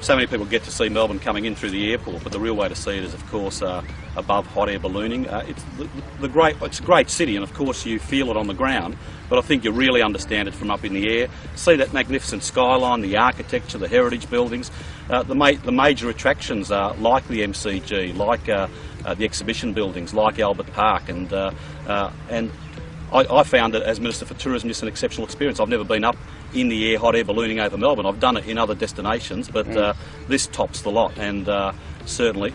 So many people get to see Melbourne coming in through the airport, but the real way to see it is, of course, above hot air ballooning. It's a great city, and of course you feel it on the ground, but I think you really understand it from up in the air. See that magnificent skyline, the architecture, the heritage buildings. The major attractions are like the MCG, like the exhibition buildings, like Albert Park, and I found it, as Minister for Tourism, just an exceptional experience. I've never been up in the air, hot air ballooning over Melbourne. I've done it in other destinations, but this tops the lot, and certainly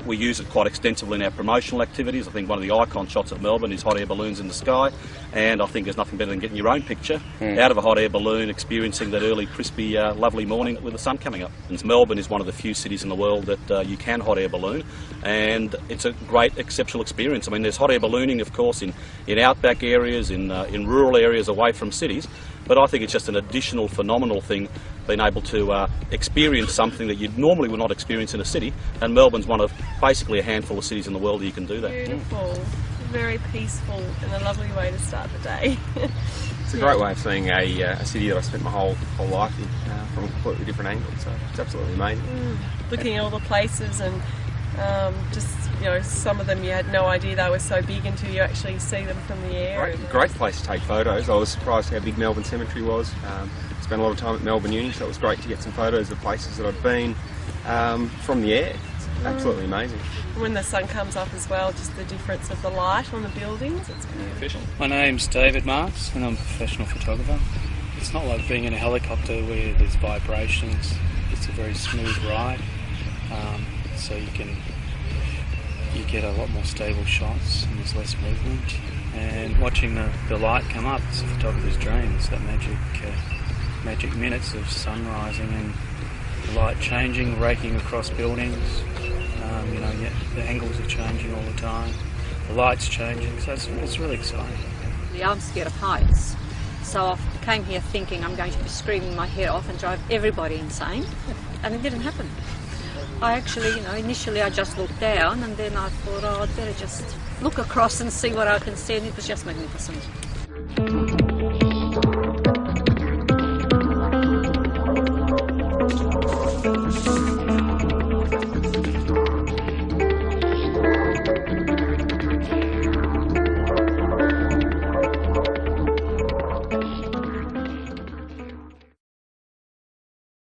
we use it quite extensively in our promotional activities. I think one of the icon shots of Melbourne is hot air balloons in the sky, and I think there's nothing better than getting your own picture out of a hot air balloon, experiencing that early, crispy, lovely morning with the sun coming up. And Melbourne is one of the few cities in the world that you can hot air balloon, and it's a great, exceptional experience. I mean, there's hot air ballooning, of course, in outback areas, in rural areas away from cities, but I think it's just an additional phenomenal thing, being able to experience something that you normally would not experience in a city, and Melbourne's one of basically a handful of cities in the world that you can do that. Beautiful, very peaceful, and a lovely way to start the day. It's a great way of seeing a city that I spent my whole life in from a completely different angle, so it's absolutely amazing. Looking at all the places, and just, you know, some of them you had no idea they were so big until you actually see them from the air. Great place to take photos. I was surprised how big Melbourne Cemetery was. Spent a lot of time at Melbourne Uni, so it was great to get some photos of places that I'd been from the air. It's absolutely amazing. When the sun comes up as well, just the difference of the light on the buildings, it's beautiful. My name's David Marks and I'm a professional photographer. It's not like being in a helicopter where there's vibrations. It's a very smooth ride, so you get a lot more stable shots and there's less movement. And watching the light come up, it's a photographer's dream. It's that magic minutes of sun rising and the light changing, raking across buildings. You know, the angles are changing all the time. The light's changing, so it's really exciting. I'm scared of heights, so I came here thinking I'm going to be screaming my head off and drive everybody insane, and it didn't happen. I actually, you know, initially I just looked down, and then I thought, oh, I'd better just look across and see what I can see, and it was just magnificent.